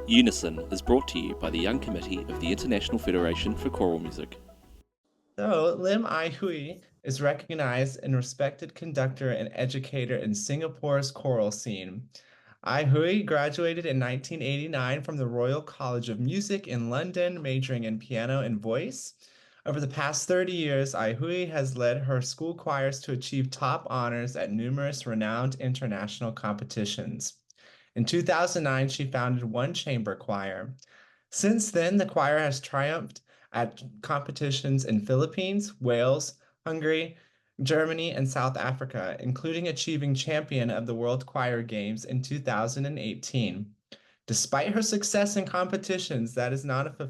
Unison is brought to you by the Young Committee of the International Federation for Choral Music. So, Lim Ai Hooi is recognized and respected conductor and educator in Singapore's choral scene. Ai Hooi graduated in 1989 from the Royal College of Music in London, majoring in piano and voice. Over the past 30 years, Ai Hooi has led her school choirs to achieve top honors at numerous renowned international competitions. In 2009, she founded One Chamber Choir. Since then, the choir has triumphed at competitions in Philippines, Wales, Hungary, Germany, and South Africa, including achieving champion of the World Choir Games in 2018. Despite her success in competitions, that is not a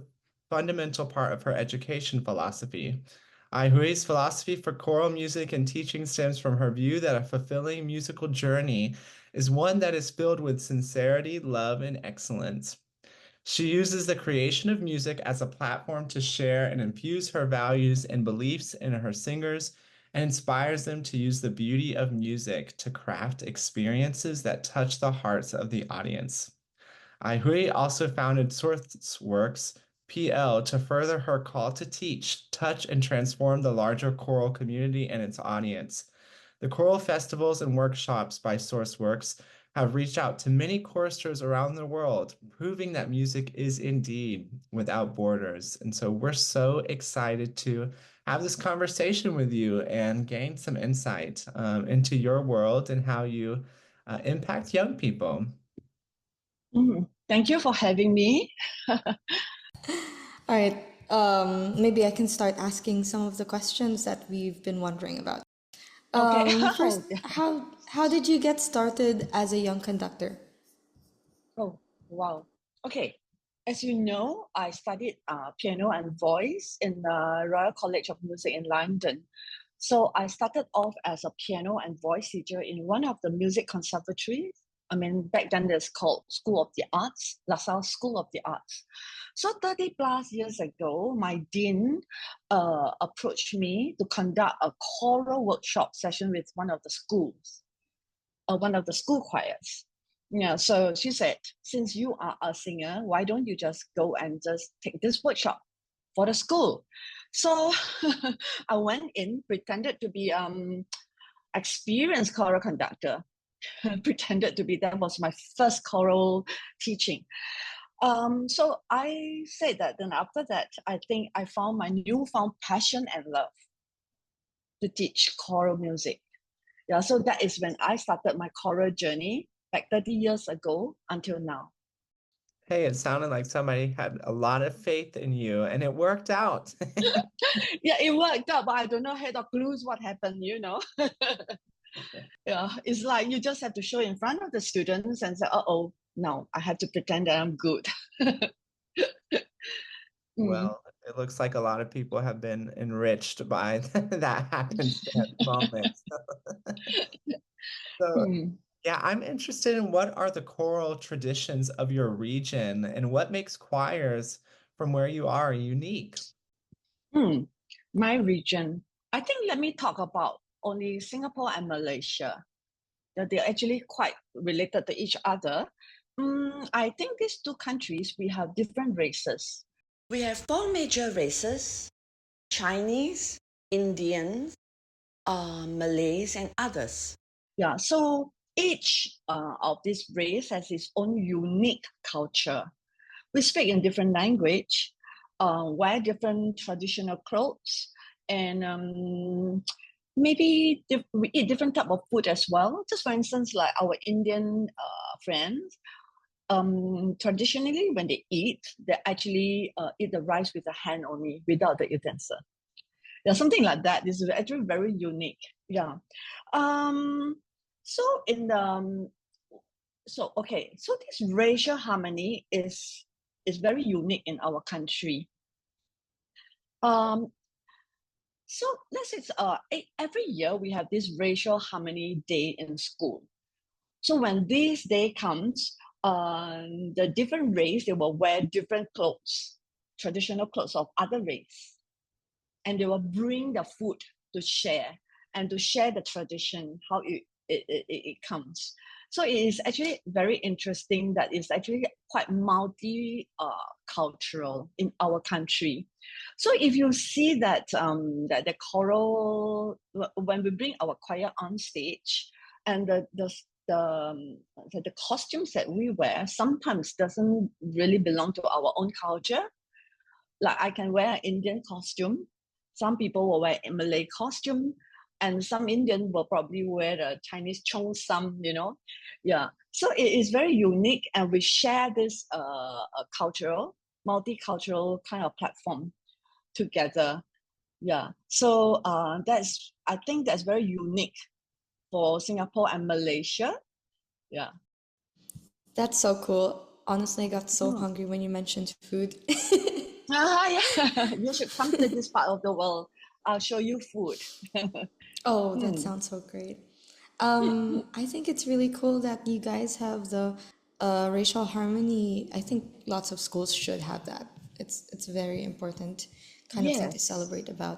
fundamental part of her education philosophy. Ai Hui's philosophy for choral music and teaching stems from her view that a fulfilling musical journey is one that is filled with sincerity, love, and excellence. She uses the creation of music as a platform to share and infuse her values and beliefs in her singers and inspires them to use the beauty of music to craft experiences that touch the hearts of the audience. Ai Hui also founded SourceWorks PL to further her call to teach, touch, and transform the larger choral community and its audience. The choral festivals and workshops by SourceWorks have reached out to many choristers around the world, proving that music is indeed without borders. And so we're so excited to have this conversation with you and gain some insight into your world and how you impact young people. Thank you for having me. All right. Maybe I can start asking some of the questions that we've been wondering about. Okay. First, how did you get started as a young conductor? Oh, wow. Okay. As you know, I studied piano and voice in the Royal College of Music in London. So I started off as a piano and voice teacher in one of the music conservatories. I mean, back then it's called School of the Arts, LaSalle School of the Arts. So 30 plus years ago, my dean approached me to conduct a choral workshop session with one of the schools, one of the school choirs. Yeah, so she said, since you are a singer, why don't you just go and just take this workshop for the school? So I went in, pretended to be experienced choral conductor, pretended to be, that was my first choral teaching. So I said that then after that, I think I found my newfound passion and love to teach choral music. Yeah, so that is when I started my choral journey back 30 years ago until now. Hey, it sounded like somebody had a lot of faith in you and it worked out. Yeah, it worked out, but I don't know head or clues what happened, you know. Yeah, it's like you just have to show in front of the students and say, oh, no, I have to pretend that I'm good. Well, it looks like a lot of people have been enriched by that happenstance moment. So, yeah, I'm interested in what are the choral traditions of your region and what makes choirs from where you are unique? My region, I think let me talk about only Singapore and Malaysia. That they're actually quite related to each other. I think these two countries, we have different races. We have four major races: Chinese, Indians, Malays, and others. Yeah, so each of this race has its own unique culture. We speak in different language, wear different traditional clothes, and maybe we eat different type of food as well. Just for instance, like our Indian friends, traditionally when they eat, they actually eat the rice with the hand only, without the utensil. Yeah, something like that. This is actually very unique. Yeah. So in the so this racial harmony is very unique in our country. So let's say every year we have this racial harmony day in school. So when this day comes, the different race, they will wear different clothes, traditional clothes of other race. And they will bring the food to share and to share the tradition, how it comes. So it is actually very interesting that it's actually quite cultural in our country. So if you see that that the choral, when we bring our choir on stage, and the costumes that we wear sometimes doesn't really belong to our own culture. Like I can wear an Indian costume, some people will wear a Malay costume, and some Indian will probably wear the Chinese cheongsam, Yeah. So it is very unique, and we share this multicultural kind of platform together. Yeah. So I think that's very unique for Singapore and Malaysia. Yeah. That's so cool. Honestly, I got so Mm. hungry when you mentioned food. Yeah. You should come to this part of the world. I'll show you food. Oh, that Hmm. sounds so great. I think it's really cool that you guys have the racial harmony. I think lots of schools should have that. It's a very important kind of thing to Yes. celebrate about.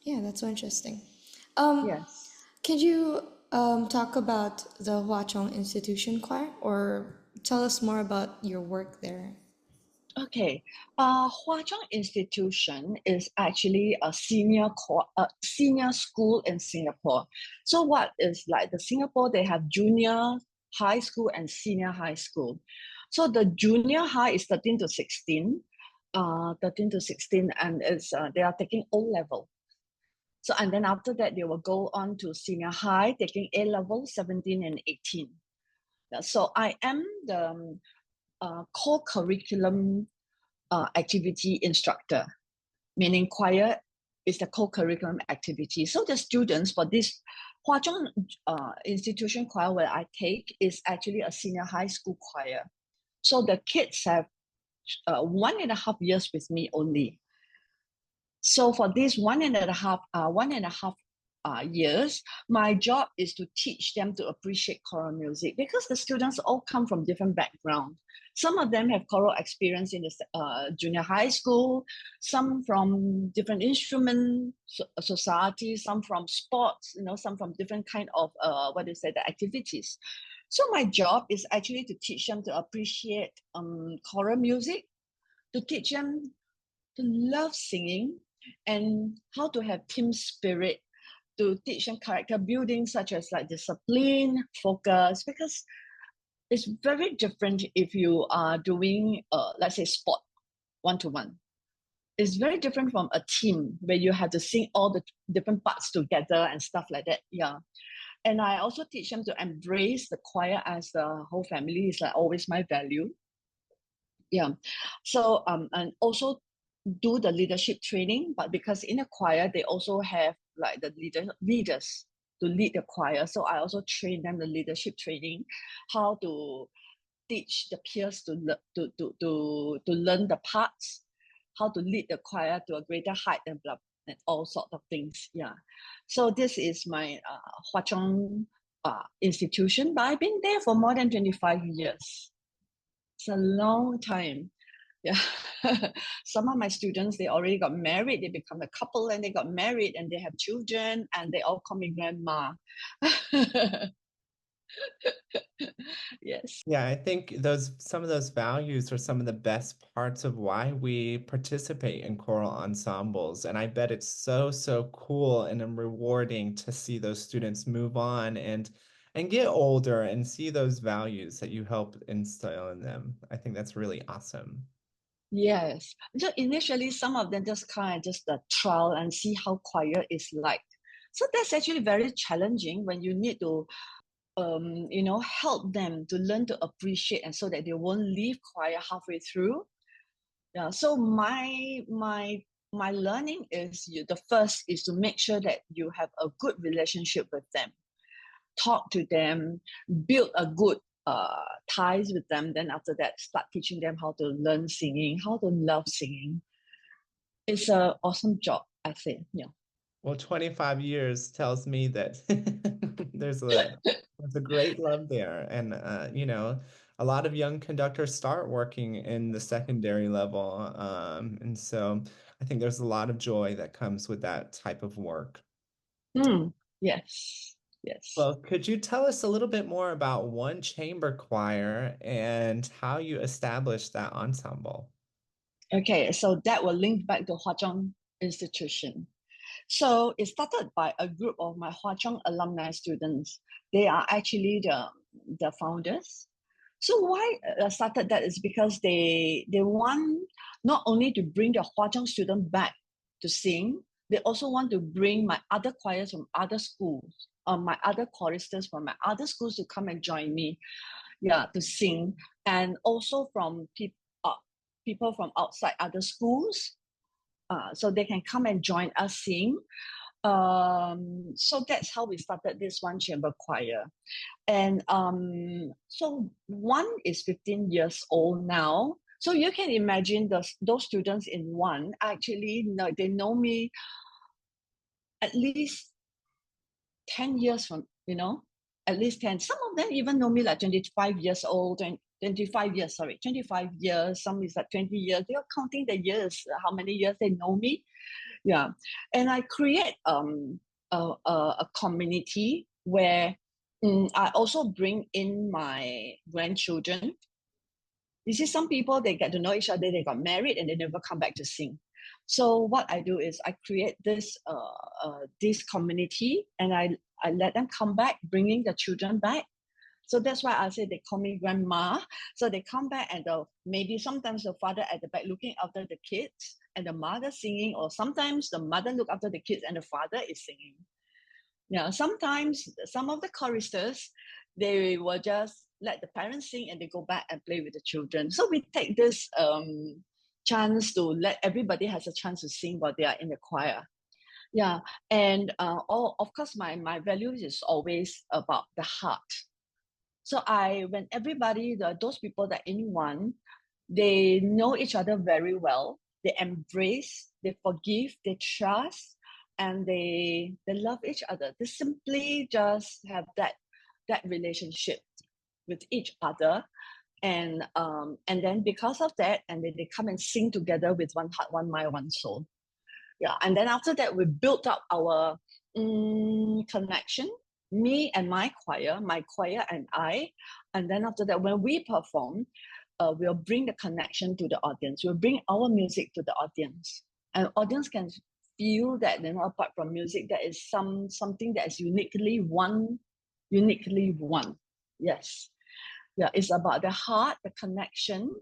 Yeah, that's so interesting. Yes. Could you talk about the Hua Chong Institution Choir or tell us more about your work there? Okay. Hua Chong Institution is actually a senior school in Singapore. So what is like the Singapore, they have junior high school and senior high school. So the junior high is 13 to 16, 13 to 16, and it's they are taking O level. So and then after that they will go on to senior high, taking A level 17 and 18. So I am the core curriculum activity instructor, meaning choir is the co-curriculum activity. So the students for this Hua Zhong institution choir where I take is actually a senior high school choir. So the kids have 1.5 years with me only. So for this one and a half years, my job is to teach them to appreciate choral music because the students all come from different backgrounds. Some of them have choral experience in the junior high school, some from different instrument societies, some from sports, some from different kind of the activities. So my job is actually to teach them to appreciate choral music, to teach them to love singing and how to have team spirit, to teach them character building such as like discipline, focus, because it's very different if you are doing let's say sport one-to-one. It's very different from a team where you have to sing all the different parts together and stuff like that. Yeah. And I also teach them to embrace the choir as the whole family is like always my value. Yeah. So and also do the leadership training, but because in a choir they also have like the leaders to lead the choir. So I also train them the leadership training, how to teach the peers to learn the parts, how to lead the choir to a greater height and blah, and all sort of things. Yeah. So this is my Hua Chong institution, but I've been there for more than 25 years. It's a long time. Yeah. Some of my students, they already got married, they become a couple and they got married and they have children and they all call me grandma. Yes. Yeah, I think some of those values are some of the best parts of why we participate in choral ensembles. And I bet it's so, so cool and rewarding to see those students move on and get older and see those values that you help instill in them. I think that's really awesome. Yes. So initially, some of them just kind of just trial and see how choir is like. So that's actually very challenging when you need to, help them to learn to appreciate and so that they won't leave choir halfway through. Yeah. So my learning is the first is to make sure that you have a good relationship with them, talk to them, build a good ties with them. Then after that, start teaching them how to learn singing, how to love singing. It's an awesome job, I think. Yeah. Well, 25 years tells me that there's a great love there. And a lot of young conductors start working in the secondary level. And so I think there's a lot of joy that comes with that type of work. Mm, yes. Yes. Well, could you tell us a little bit more about one chamber choir and how you established that ensemble? Okay, so that will link back to Hwa Chong Institution. So it started by a group of my Hwa Chong alumni students. They are actually the founders. So why I started that is because they want not only to bring the Hwa Chong student back to sing, they also want to bring my other choirs from other schools, my other choristers from my other schools to come and join me, yeah, to sing, and also from people from outside other schools, so they can come and join us sing. So that's how we started this one chamber choir. And so one is 15 years old now. So you can imagine those students in one actually know, they know me at least 10 years from, at least 10. Some of them even know me like 25 years old, 25 years, sorry, 25 years. Some is like 20 years. They are counting the years, how many years they know me. Yeah. And I create a community where I also bring in my grandchildren. You see, some people, they get to know each other, they got married, and they never come back to sing. So what I do is I create this community, and I let them come back, bringing the children back. So that's why I say they call me grandma. So they come back, and maybe sometimes the father at the back looking after the kids and the mother singing, or sometimes the mother look after the kids and the father is singing. Yeah, sometimes some of the choristers, they will just let the parents sing and they go back and play with the children. So we take this chance to let everybody has a chance to sing while they are in the choir. Yeah, and of course, my values is always about the heart. So when everybody, those people that in one, they know each other very well. They embrace, they forgive, they trust, and they love each other. They simply just have that relationship with each other, and then because of that, and then they come and sing together with one heart, one mind, one soul. Yeah, and then after that, we built up our connection. Me and my choir and I, and then after that, when we perform, we'll bring the connection to the audience. We'll bring our music to the audience, and audience can feel that, apart from music, there is something that is uniquely one. Yes, yeah, it's about the heart, the connection,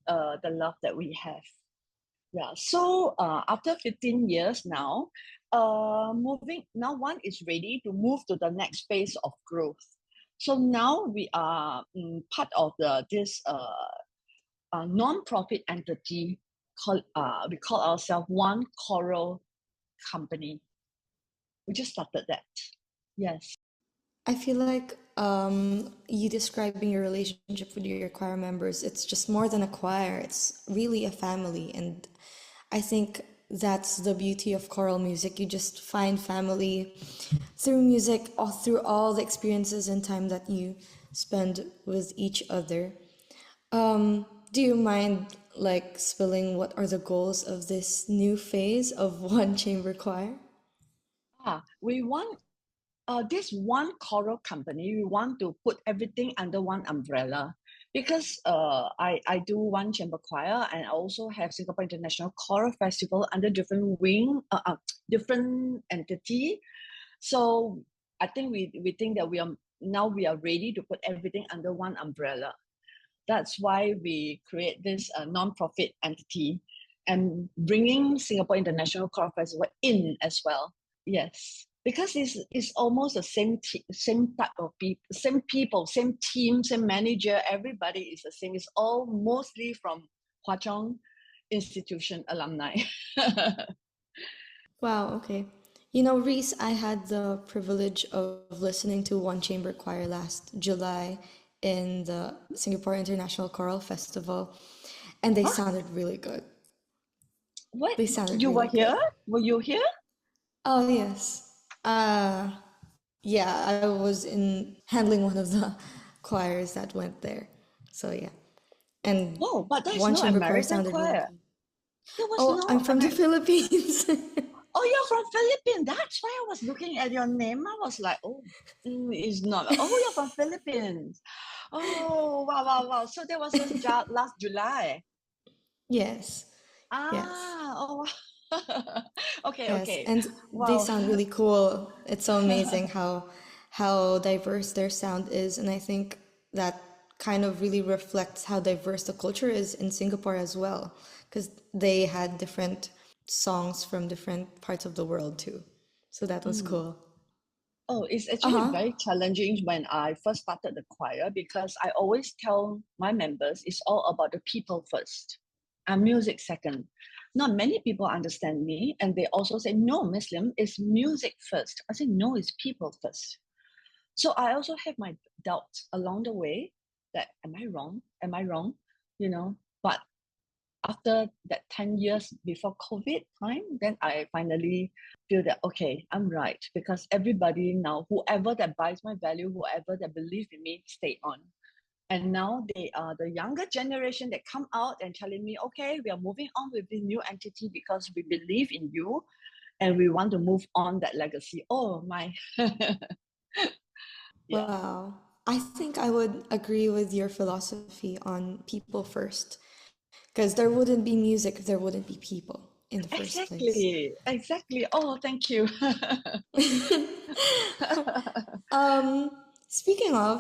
the love that we have. Yeah, so after 15 years now, now one is ready to move to the next phase of growth. So now we are part of this non-profit entity called, we call ourselves One Choral Company. We just started that. Yes. I feel like you describing your relationship with your choir members, it's just more than a choir, it's really a family. And I think that's the beauty of choral music. You just find family through music, or through all the experiences and time that you spend with each other. Do you mind like spilling what are the goals of this new phase of One Chamber Choir? We want this one choral company, we want to put everything under one umbrella, because I do one chamber choir, and I also have Singapore International Choral Festival under different different entity. So I think we think that we are ready to put everything under one umbrella. That's why we create this non-profit entity and bringing Singapore International Choral Festival in as well. Yes, because it's almost the same type of people, same team, same manager. Everybody is the same. It's all mostly from Hwa Chong Institution alumni. Wow, okay. You know, Reese, I had the privilege of listening to One Chamber Choir last July in the Singapore International Choral Festival, and they Huh? sounded really good. What? They sounded You were really good. here? Were you here? Oh, yes. Yeah, I was in handling one of the choirs that went there. So, yeah. And Whoa, but there's One no Chamber Choir American sounded really choir. good. There was Oh, I'm no from the American. Philippines. Oh, you're from Philippines. That's why I was looking at your name. I was like, oh, it's not. Oh, you're from Philippines. Oh, wow, wow, wow. So that was just last July. Yes. Yes. Ah, oh, wow. Okay, Yes. okay. And they Wow. sound really cool. It's so amazing how diverse their sound is. And I think that kind of really reflects how diverse the culture is in Singapore as well. Because they had different songs from different parts of the world too. So that was Mm. cool. Oh, it's actually Uh-huh. very challenging when I first started the choir because I always tell my members it's all about the people first and music second. Not many people understand me, and they also say, no, Muslim, it's music first. I say, no, it's people first. So I also have my doubts along the way that, am I wrong? Am I wrong? But after that 10 years before COVID time, then I finally feel that, okay, I'm right. Because everybody now, whoever that buys my value, whoever that believes in me, stay on. And now they are the younger generation that come out and telling me, okay, we are moving on with this new entity because we believe in you and we want to move on that legacy. Oh my. Yeah. Wow. I think I would agree with your philosophy on people first. Because there wouldn't be music if there wouldn't be people in the first place. Exactly. Oh, thank you. Um, Speaking of,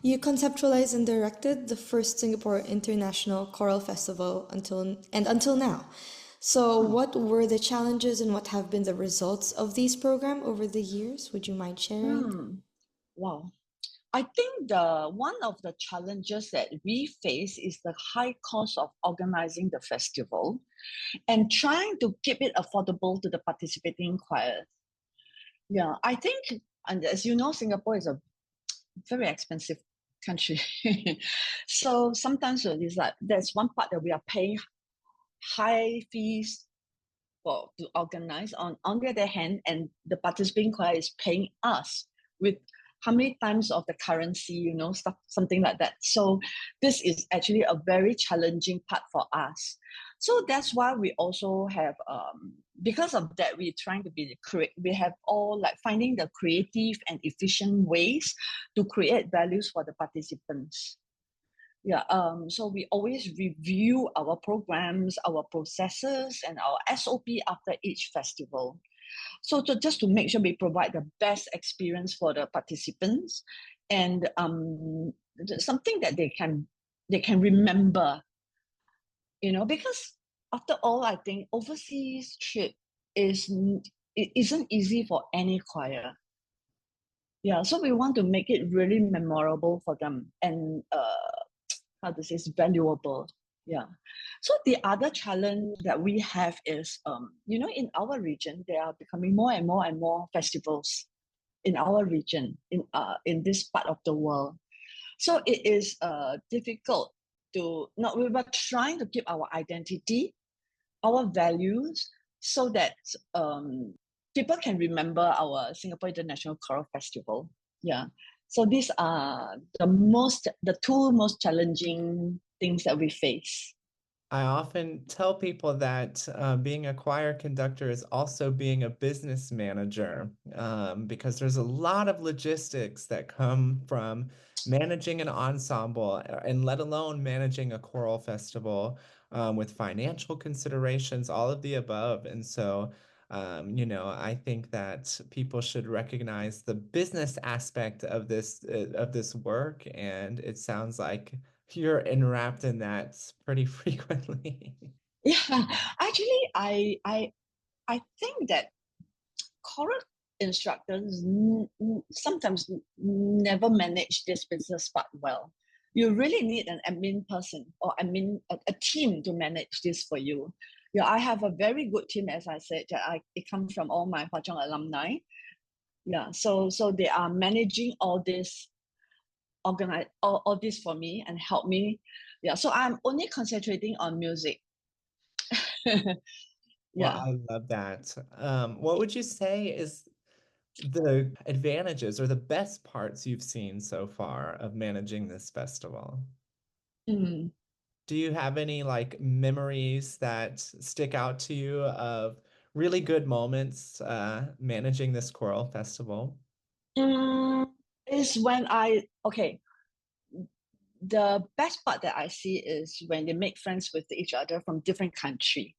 you conceptualized and directed the first Singapore International Choral Festival until now. So, Hmm. what were the challenges and what have been the results of these program over the years? Would you mind sharing? Wow. I think the one of the challenges that we face is the high cost of organizing the festival and trying to keep it affordable to the participating choir. Yeah, I think, and as you know, Singapore is a very expensive country. So sometimes it's like there's one part that we are paying high fees for to organize. On the other hand, and the participating choir is paying us with how many times of the currency, stuff, something like that. So this is actually a very challenging part for us. So that's why we also have because of that we're trying to be we have all like finding the creative and efficient ways to create values for the participants. Yeah, so we always review our programs, our processes, and our SOP after each festival. So just to make sure we provide the best experience for the participants and something that they can remember, because after all, I think overseas trip it isn't easy for any choir. Yeah, so we want to make it really memorable for them and how to say it's valuable. Yeah. So the other challenge that we have is, in our region, there are becoming more and more and more festivals in our region, in this part of the world. So it is difficult to not. We were trying to keep our identity, our values, so that people can remember our Singapore International Choral Festival. Yeah. So these are the two most challenging things that we face. I often tell people that being a choir conductor is also being a business manager because there's a lot of logistics that come from managing an ensemble and let alone managing a choral festival with financial considerations, all of the above. And so, I think that people should recognize the business aspect of this work, and it sounds like you're enwrapped in that pretty frequently. Yeah, actually, I think that choral instructors sometimes never manage this business part well. You really need an admin person or admin a team to manage this for you. Yeah, I have a very good team, as I said, that it comes from all my Hwa Chong alumni. Yeah, so they are managing all this, organize all this for me and help me. Yeah, so I'm only concentrating on music. Well, Yeah. I love that. What would you say is the advantages or the best parts you've seen so far of managing this festival? Mm. Do you have any like memories that stick out to you of really good moments managing this choral festival? Is when the best part that I see is when they make friends with each other from different country.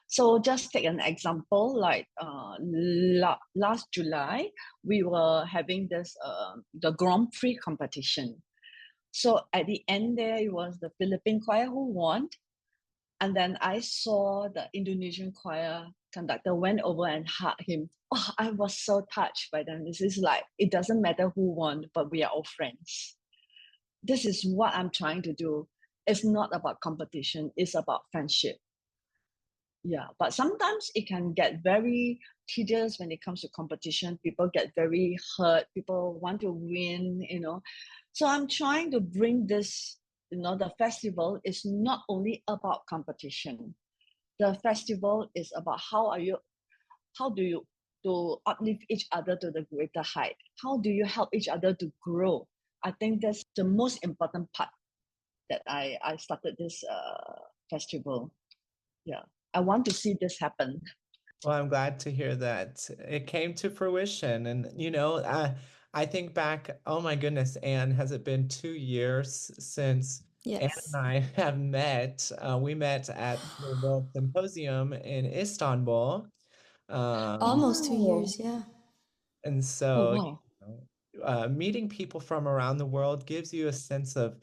So just take an example, like last July, we were having this the Grand Prix competition. So at the end there, it was the Philippine choir who won. And then I saw the Indonesian choir conductor went over and hugged him. Oh, I was so touched by them. This is like, it doesn't matter who won, but we are all friends. This is what I'm trying to do. It's not about competition, it's about friendship. Yeah, but sometimes it can get very tedious when it comes to competition. People get very hurt, people want to win, you know. So I'm trying to bring this, you know, the festival is not only about competition. The festival is about how do you to uplift each other to the greater height? How do you help each other to grow? I think that's the most important part that I started this festival. Yeah, I want to see this happen. Well, I'm glad to hear that it came to fruition. And, I think back, oh my goodness, Anne, has it been 2 years since Anne and Yes. I have met? We met at the World Symposium in Istanbul. Um, Almost two Oh, years, yeah. and oh so, wow. meeting people from around the world gives you a sense of,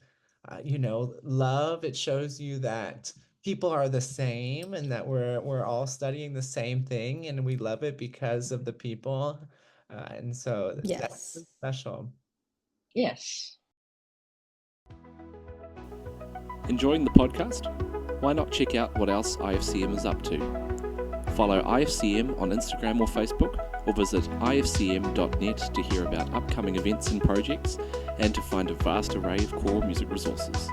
love. It shows you that people are the same and that we're all studying the same thing, and we love it because of the people. And so that's Yes. really special. Yes. Enjoying the podcast? Why not check out what else IFCM is up to? Follow IFCM on Instagram or Facebook, or visit ifcm.net to hear about upcoming events and projects, and to find a vast array of choral music resources.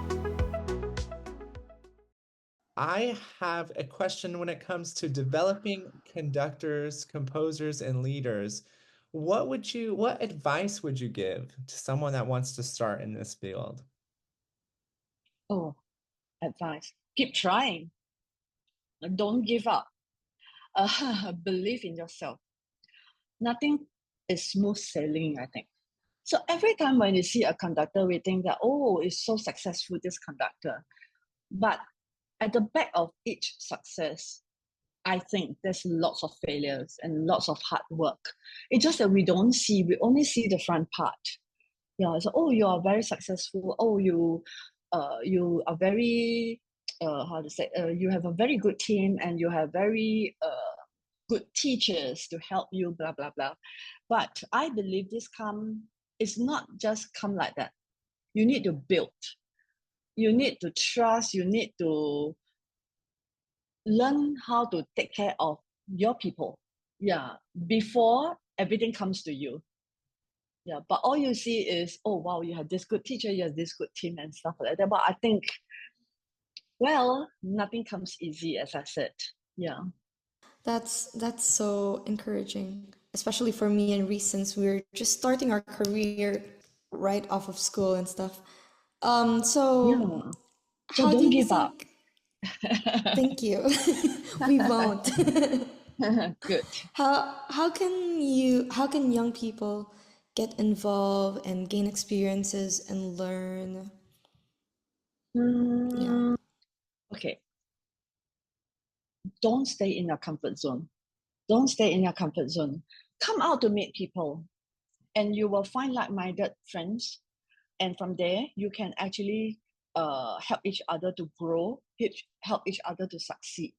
I have a question when it comes to developing conductors, composers, and leaders. What advice would you give to someone that wants to start in this field? Oh, advice. Keep trying. Don't give up. Believe in yourself. Nothing is smooth sailing, I think. So every time when you see a conductor, we think that, oh, it's so successful, this conductor. But at the back of each success, I think there's lots of failures and lots of hard work. It's just that we only see the front part. Yeah, so oh, you are very successful. Oh, you are very how to say you have a very good team and you have very good teachers to help you. Blah blah blah. But I believe it's not just come like that. You need to build. You need to trust. You need to learn how to take care of your people. Yeah, before everything comes to you. Yeah, but all you see is, oh wow, you have this good teacher, you have this good team and stuff like that. But I think, well, nothing comes easy, as I said. Yeah. That's so encouraging, especially for me and Reese, since we're just starting our career right off of school and stuff. So Yeah. So how do don't you give up. think? Thank you. We won't. Good. How can young people get involved and gain experiences and learn? Yeah. Mm, okay. Don't stay in your comfort zone. Don't stay in your comfort zone. Come out to meet people, and you will find like-minded friends. And from there, you can actually help each other to grow, help each other to succeed.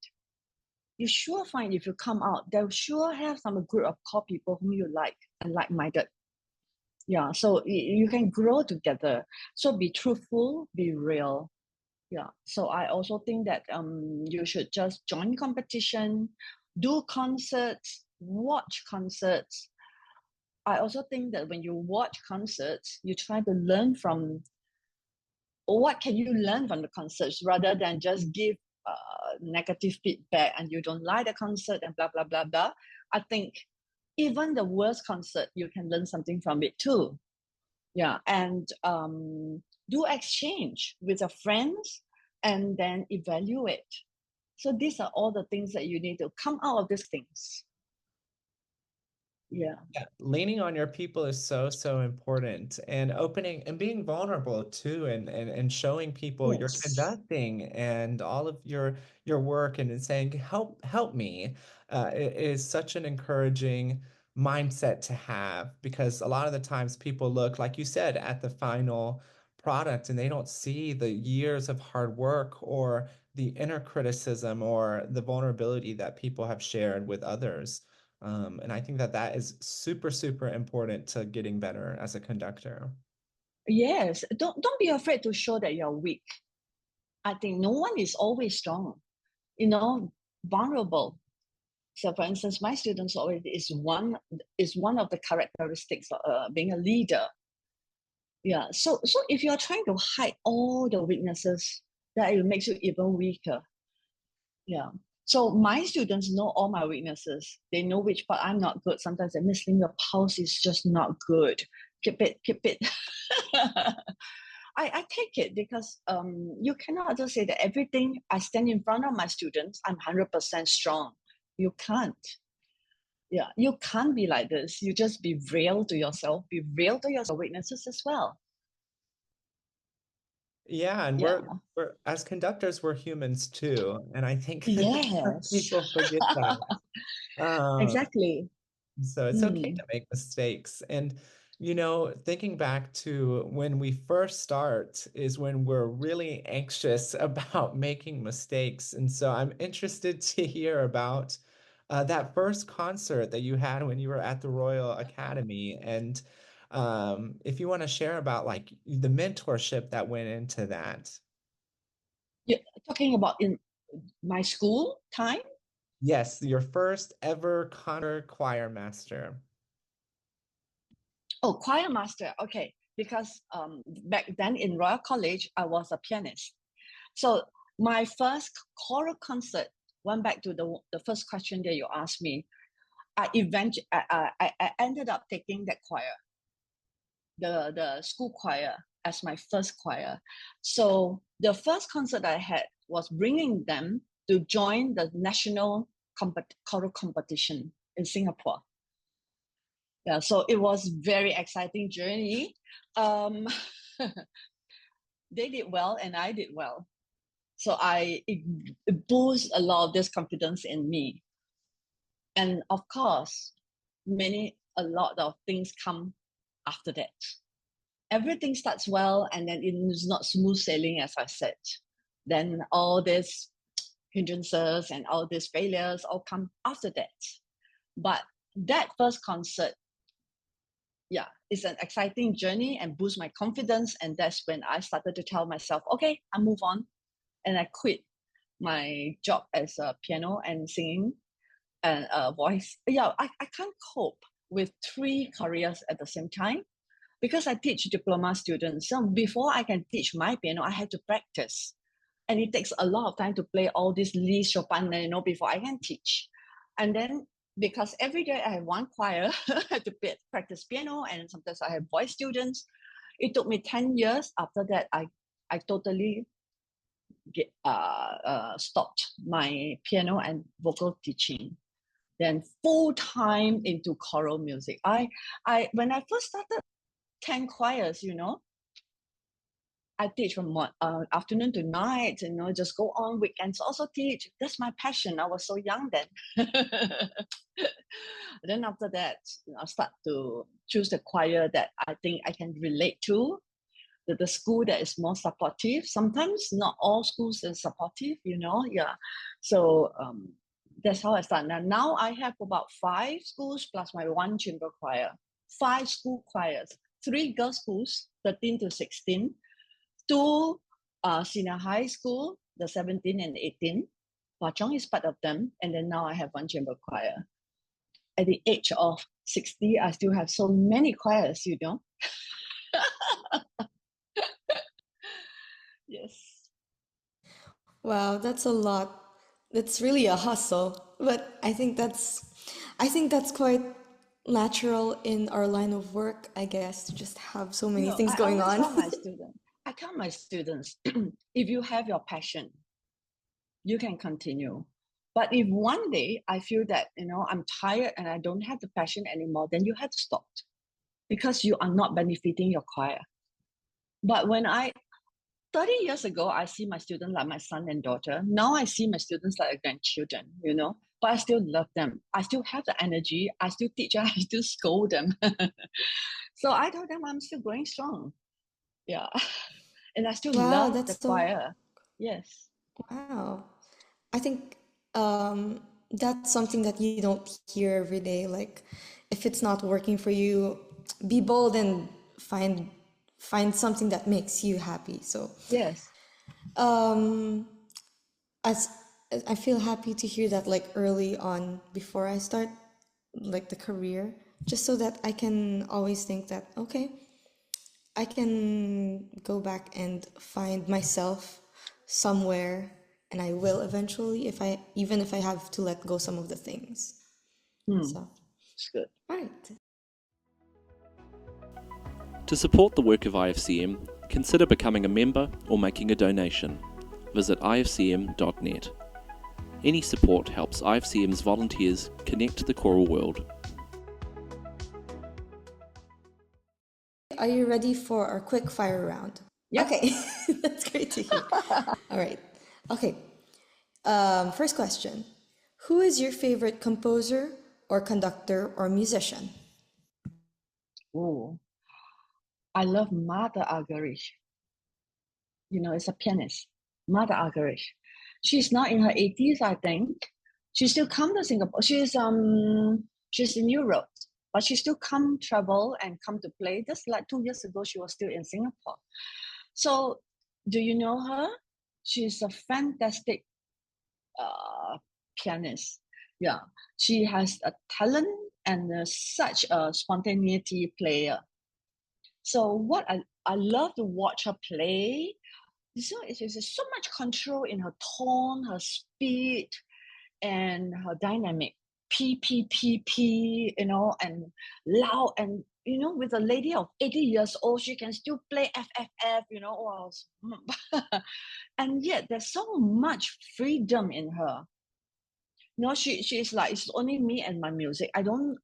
You sure find if you come out, they'll sure have some group of core people whom you like and like-minded. Yeah, so you can grow together. So be truthful, be real. Yeah. So I also think that you should just join competition, do concerts, watch concerts. I also think that when you watch concerts, you try to learn from what can you learn from the concerts rather than just give negative feedback and you don't like the concert and blah blah blah blah. I think even the worst concert, you can learn something from it too. Yeah, and do exchange with your friends and then evaluate. So these are all the things that you need to come out of these things. Yeah. Yeah, leaning on your people is so, so important, and opening and being vulnerable too, and showing people you're Yes. conducting and all of your work, and saying help me is such an encouraging mindset to have, because a lot of the times people look, like you said, at the final product and they don't see the years of hard work or the inner criticism or the vulnerability that people have shared with others. And I think that that is super, super important to getting better as a conductor. Yes. Don't be afraid to show that you're weak. I think no one is always strong, vulnerable. So for instance, my students always is one of the characteristics of being a leader. Yeah. So if you're trying to hide all the weaknesses, that it makes you even weaker. Yeah. So my students know all my weaknesses. They know which part I'm not good. Sometimes they Miss Lim, your pulse is just not good. Keep it. I take it because you cannot just say that everything I stand in front of my students, I'm 100% strong. You can't. Yeah, you can't be like this. You just be real to yourself, be real to your weaknesses as well. Yeah, and Yeah. we're as conductors, we're humans too, and I think Yes. people forget that. Um, Exactly. So it's okay to make mistakes. And, thinking back to when we first start is when we're really anxious about making mistakes. And so I'm interested to hear about that first concert that you had when you were at the Royal Academy. And if you want to share about like the mentorship that went into that. You're talking about in my school time? Yes, your first ever concert choir master. Oh, choir master. Okay, because back then in Royal College, I was a pianist. So my first choral concert, went back to the first question that you asked me. I ended up taking that choir, the school choir, as my first choir. So the first concert I had was bringing them to join the national choral competition in Singapore. Yeah, so it was very exciting journey. Um, they did well and I did well. So it boosts a lot of this confidence in me. And of course, a lot of things come after that. Everything starts well and then it's not smooth sailing, as I said. Then all these hindrances and all these failures all come after that. But that first concert, yeah, it's an exciting journey and boosts my confidence. And that's when I started to tell myself, okay, I move on. And I quit my job as a piano and singing and voice. Yeah, I can't cope with 3 careers at the same time because I teach diploma students. So before I can teach my piano, I have to practice. And it takes a lot of time to play all these Liszt, Chopin, before I can teach. And then because every day I have one choir, I have to practice piano, and sometimes I have voice students. It took me 10 years. After that, I totally stopped my piano and vocal teaching. Then full time into choral music. When I first started 10 choirs, I teach from afternoon to night, just go on weekends also teach. That's my passion. I was so young then. Then after that, I start to choose the choir that I think I can relate to, the school that is more supportive. Sometimes not all schools are supportive, yeah. So that's how I start. Now I have about 5 schools plus my 1 chamber choir, 5 school choirs, 3 girls schools, 13 to 16, 2 senior high school, the 17 and 18. Hwa Chong is part of them. And then now I have 1 chamber choir. At the age of 60, I still have so many choirs, Yes. Wow, that's a lot. That's really a hustle. But I think that's quite natural in our line of work, I guess, to just have so many things I going always on. tell my students, if you have your passion, you can continue. But if one day I feel that, I'm tired and I don't have the passion anymore, then you have to stop because you are not benefiting your choir. But 30 years ago, I see my students like my son and daughter. Now I see my students like grandchildren, but I still love them. I still have the energy. I still teach them. I still scold them. So I told them I'm still going strong. Yeah. And I still Wow, love that's the so choir. Yes. wow. I think that's something that you don't hear every day. Like, if it's not working for you, be bold and find something that makes you happy. So, Yes. um, as I feel happy to hear that, like, early on before I start like the career, just so that I can always think that, okay, I can go back and find myself somewhere, and I will eventually, if I even if I have to let go some of the things. So, It's good. right. To support the work of IFCM, consider becoming a member or making a donation. Visit ifcm.net. Any support helps IFCM's volunteers connect to the choral world. Are you ready for our quick fire round? Yep. Okay, that's great to hear. All right. Okay. First question. Who is your favorite composer or conductor or musician? Oh, I love Mother Argerich. It's a pianist, Mother Argerich. She's now in her 80s, I think. She still come to Singapore. She's in Europe, but she still travel and come to play. Just like 2 years ago, she was still in Singapore. So, do you know her? She's a fantastic pianist. Yeah, she has a talent and such a spontaneity player. So what I love to watch her play. So it's so much control in her tone, her speed, and her dynamic. P, P, P, P, and loud. And, with a lady of 80 years old, she can still play F, F, F, Wow. And yet there's so much freedom in her. She's like, it's only me and my music. I don't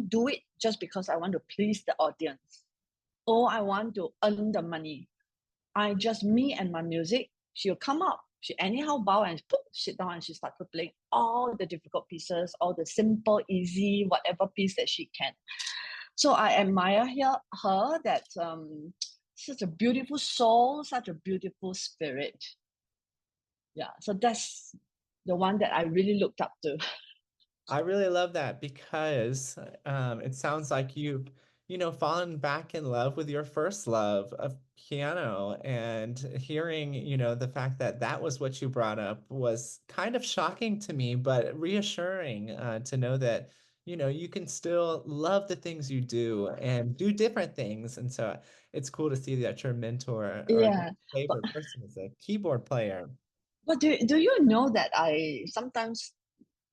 do it just because I want to please the audience or I want to earn the money. I just me and my music. She'll come up. She anyhow bow and poof, sit down and she starts to play all the difficult pieces, all the simple, easy, whatever piece that she can. So I admire her that such a beautiful soul, such a beautiful spirit. Yeah, so that's the one that I really looked up to. I really love that because it sounds like you've, fallen back in love with your first love of piano, and hearing, the fact that that was what you brought up was kind of shocking to me, but reassuring to know that, you can still love the things you do and do different things. And so it's cool to see that your mentor or your Yeah, but favorite person is a keyboard player. do you know that I sometimes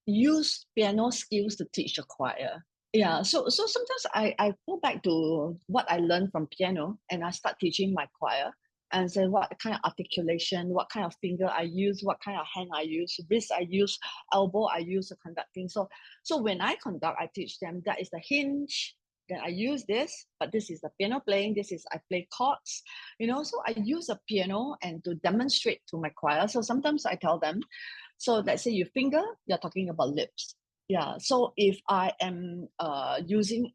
use piano skills to teach a choir? Yeah, so sometimes I go back to what I learned from piano and I start teaching my choir and say what kind of articulation, what kind of finger I use, what kind of hand I use, wrist I use, elbow I use for conducting. So when I conduct, I teach them that is the hinge. Then I use this, but this is the piano playing. This is I play chords, So I use a piano and to demonstrate to my choir. So sometimes I tell them, so let's say you finger, you're talking about lips. Yeah. So if I am using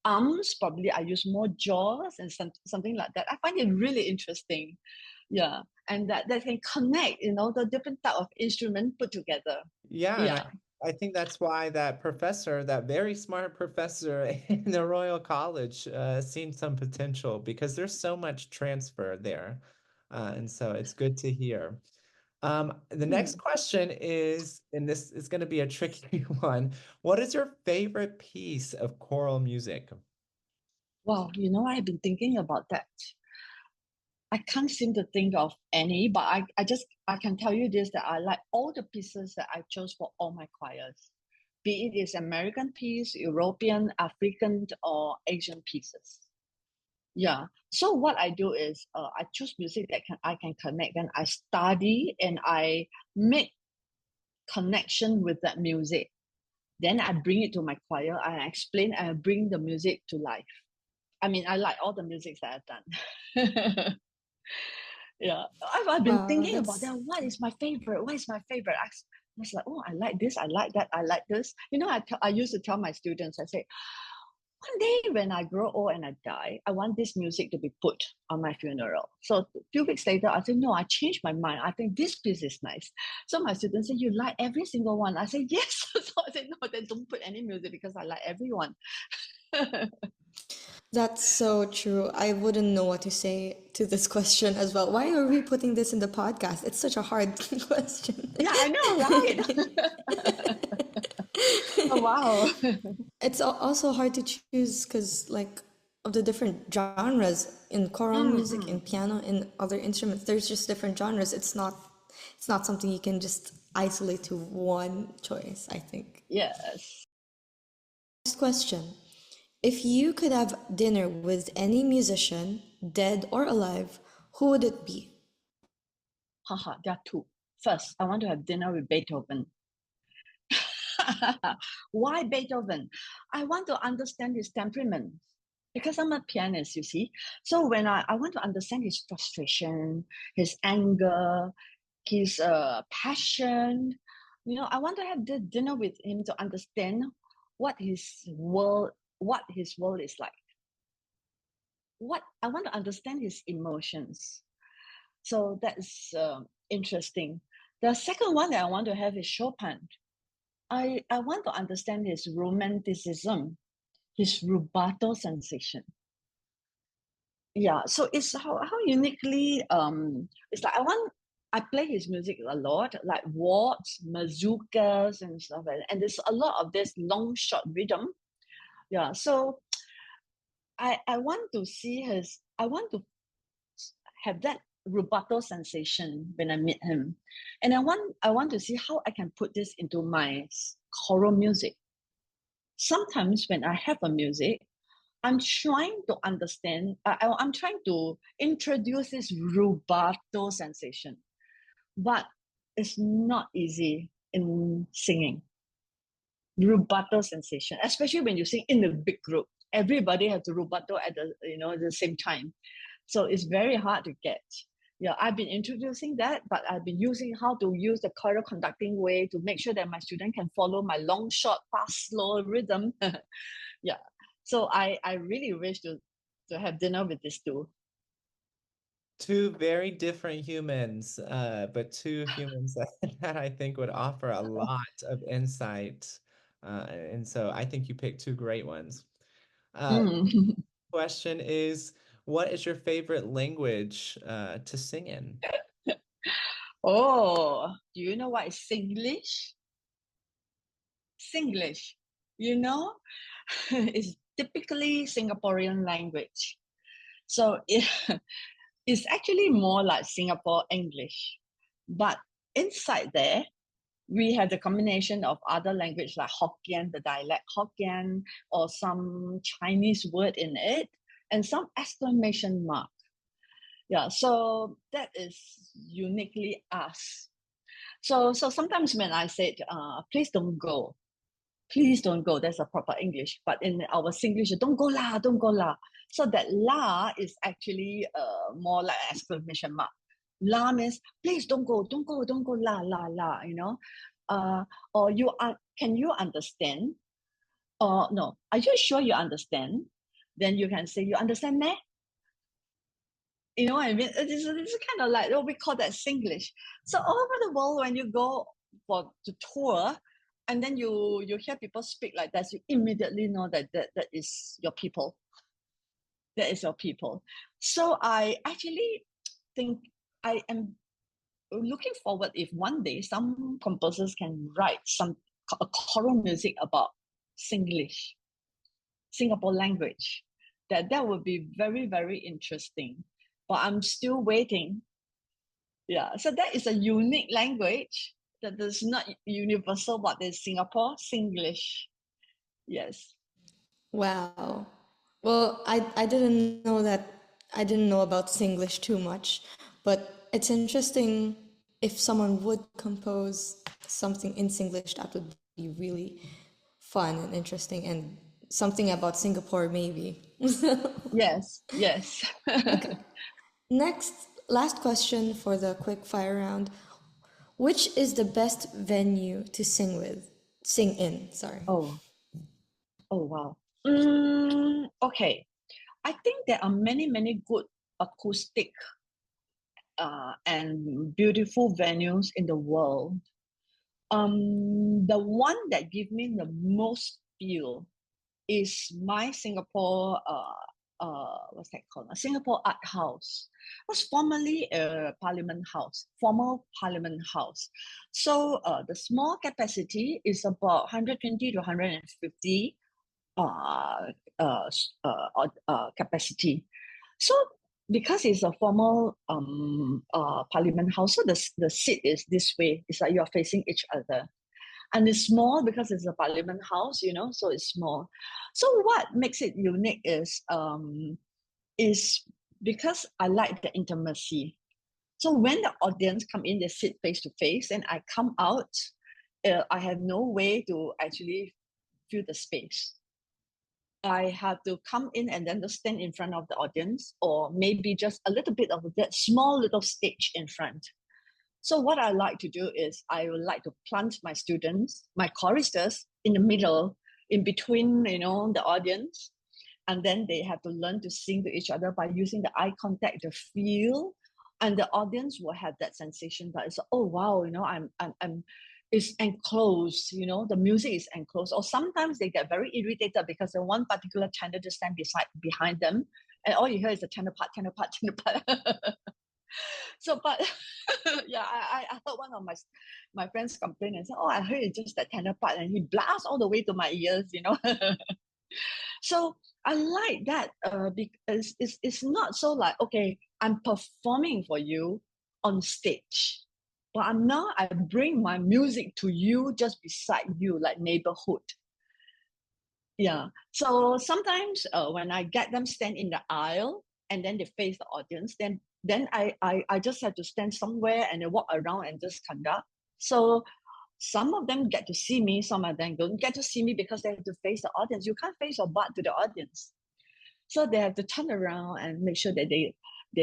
arms, probably I use more jaws and something like that. I find it really interesting. Yeah. And that can connect, the different type of instrument put together. Yeah, and Yeah. I think that's why that professor, that very smart professor in the Royal College, seen some potential because there's so much transfer there. And so it's good to hear. The next Hmm. question is, and this is going to be a tricky one. What is your favorite piece of choral music? Wow. I've been thinking about that. I can't seem to think of any, but I can tell you this that I like all the pieces that I chose for all my choirs, be it is American piece, European, African, or Asian pieces. Yeah. So what I do is I choose music that I can connect, and I study and I make connection with that music. Then I bring it to my choir. I explain and I bring the music to life. I mean, I like all the music that I've done. Yeah, I've been Wow, thinking about that. that's What is my favorite? What is my favorite? I was like, oh, I like this. I like that. I like this. You know, I used to tell my students, I say, one day when I grow old and I die, I want this music to be put on my funeral. So a few weeks later, I said, no, I changed my mind. I think this piece is nice. So my students say, you like every single one? I said, yes. So I said, no, then don't put any music because I like everyone. that's so true. I wouldn't know what to say to this question as well. Why are we putting this in the podcast? It's such a hard question. Yeah, I know, right? Oh, wow. It's also hard to choose because, like, of the different genres in choral music, in piano, in other instruments. There's just different genres. It's not something you can just isolate to one choice, I think. Yes. Next question. If you could have dinner with any musician, dead or alive, who would it be? Haha, there are two. First, I want to have dinner with Beethoven. Why Beethoven? I want to understand his temperament because I'm a pianist, you see. So when I want to understand his frustration, his anger, his passion, you know, I want to have the dinner with him to understand what what his world is like. What I want to understand his emotions. So that's interesting. The second one that I want to have is Chopin. I want to understand his romanticism, his rubato sensation. Yeah, so it's how uniquely it's like I play his music a lot, like waltz, mazurkas and stuff like that. And there's a lot of this long short rhythm. Yeah, so I want to see I want to have that rubato sensation when I meet him. And I want to see how I can put this into my choral music. Sometimes when I have a music, I'm trying to understand, I'm trying to introduce this rubato sensation, but it's not easy in singing. Rubato sensation, especially when you sing in a big group. Everybody has to rubato at the same time. So it's very hard to get. Yeah, I've been introducing that, but I've been using how to use the choral conducting way to make sure that my student can follow my long, short, fast, slow rhythm. Yeah. So I really wish to have dinner with these two. Two very different humans, but two humans that I think would offer a lot of insight. And so I think you picked two great ones. Mm. Question is, what is your favorite language to sing in? Oh, do you know what is Singlish? Singlish, you know, it's typically Singaporean language. So it's actually more like Singapore English. But inside there, we have the combination of other language like Hokkien, the dialect Hokkien, or some Chinese word in it, and some exclamation mark. Yeah, so that is uniquely us. So sometimes when I said, please don't go, please don't go, that's a proper English. But in our Singlish, don't go lah, don't go lah. So that la is actually more like an exclamation mark. La means please don't go, don't go, don't go, la, la, la, you know. Or can you understand? Or no, are you sure you understand? Then you can say, you understand me? You know what I mean? It's kind of like, we call that Singlish. So all over the world, when you go to tour, and then you hear people speak like that, you immediately know that is your people. That is your people. So I actually think I am looking forward if one day some composers can write a choral music about Singlish, Singapore language. That would be very, very interesting. But I'm still waiting. Yeah, so that is a unique language that is not universal, but is Singapore Singlish. Yes. Wow. Well, I didn't know that, I didn't know about Singlish too much, but it's interesting if someone would compose something in Singlish, that would be really fun and interesting, and something about Singapore maybe. Yes, yes. Okay. Next, last question for the quick fire round. Which is the best venue to sing in, sorry. Oh, oh wow. Okay. I think there are many, many good acoustic and beautiful venues in the world. The one that gives me the most feel is my Singapore what's that called? A Singapore Art House. It was formerly a Parliament House, formal Parliament House. So the small capacity is about 120 to 150 capacity. So because it's a formal Parliament House, so the seat is this way. It's like you're facing each other, and it's small because it's a Parliament House, so it's small. So what makes it unique is because I like the intimacy. So when the audience come in, they sit face to face, and I come out, I have no way to actually fill the space. I have to come in and then to stand in front of the audience, or maybe just a little bit of that small little stage in front. So what I like to do is I would like to plant my students, my choristers, in the middle, in between, the audience, and then they have to learn to sing to each other by using the eye contact, the feel, and the audience will have that sensation that it's, oh wow, I'm it's enclosed, the music is enclosed. Or sometimes they get very irritated because the one particular tenor just stand behind them, and all you hear is the tenor part, tenor part, tenor part. So, but yeah, I heard one of my friends complain and say, "Oh, I heard it's just that tenor part," and he blasts all the way to my ears. So I like that because it's not so like, okay, I'm performing for you on stage, but I bring my music to you just beside you, like neighborhood. Yeah. So sometimes when I get them stand in the aisle and then they face the audience, then I just have to stand somewhere and then walk around and just conduct. So some of them get to see me, some of them don't get to see me because they have to face the audience. You can't face your butt to the audience. So they have to turn around and make sure that they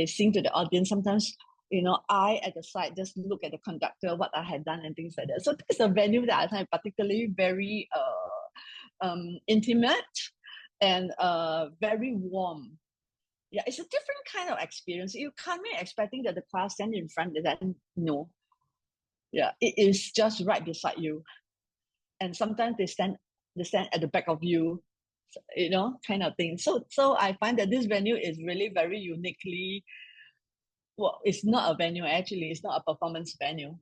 sing to the audience. Sometimes, I at the side just look at the conductor, what I had done and things like that. So that's a venue that I find particularly very intimate and very warm. Yeah, it's a different kind of experience. You can't be expecting that the class stand in front and then no. Yeah, it is just right beside you. And sometimes they stand at the back of you, kind of thing. So I find that this venue is really very uniquely, well, it's not a venue actually, it's not a performance venue.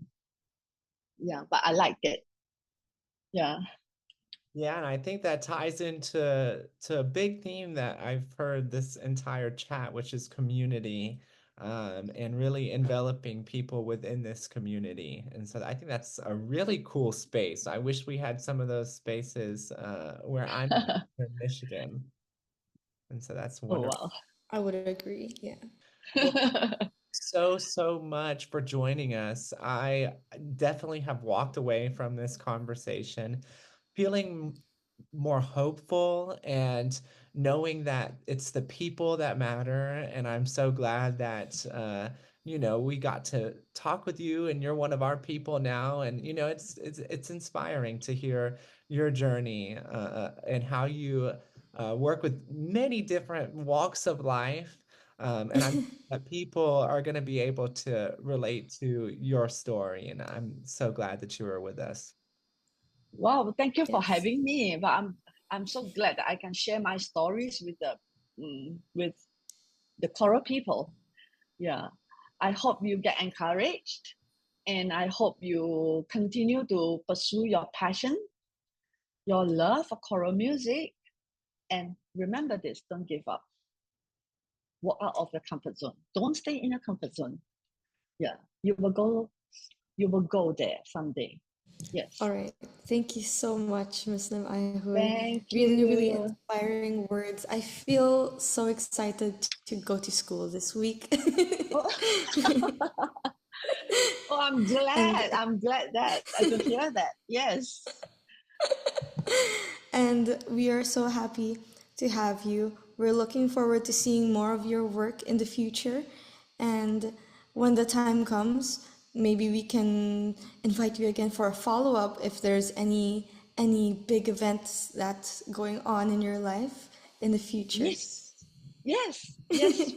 Yeah, but I like it. Yeah. Yeah, and I think that ties into a big theme that I've heard this entire chat, which is community, and really enveloping people within this community. And so I think that's a really cool space. I wish we had some of those spaces where I'm at in Michigan. And so that's Oh wonderful. wow. I would agree, yeah. Well, so much for joining us. I definitely have walked away from this conversation feeling more hopeful and knowing that it's the people that matter. And I'm so glad that we got to talk with you and you're one of our people now. And it's inspiring to hear your journey and how you work with many different walks of life. And I'm that people are going to be able to relate to your story. And I'm so glad that you were with us. Wow, thank you for Yes. having me. But I'm so glad that I can share my stories with the choral people. Yeah. I hope you get encouraged, and I hope you continue to pursue your passion, your love for choral music, and remember this, don't give up. Walk out of the comfort zone. Don't stay in a comfort zone. Yeah. You will go there someday. Yes. All right. Thank you so much, Miss Lim Ai Hooi. Thank Really, really you. inspiring words. I feel so excited to go to school this week. Oh, oh, I'm and glad. I'm glad that to hear that. Yes. and we are so happy to have you. We're looking forward to seeing more of your work in the future. And when the time comes, maybe we can invite you again for a follow-up if there's any big events that's going on in your life in the future. Yes. Yes. Yes.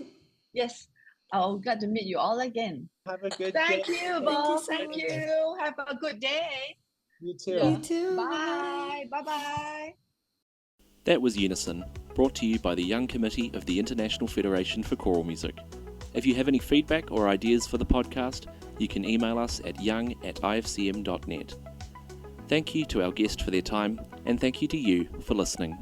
Yes. I'll glad to meet you all again. Have a good day. Thank you, Thank you Bob. so Thank much. you. Have a good day. You too. You Yeah. too. Bye. Bye-bye. Bye bye. That was Unison, brought to you by the Young Committee of the International Federation for Choral Music. If you have any feedback or ideas for the podcast, you can email us at young@ifcm.net. Thank you to our guest for their time, and thank you to you for listening.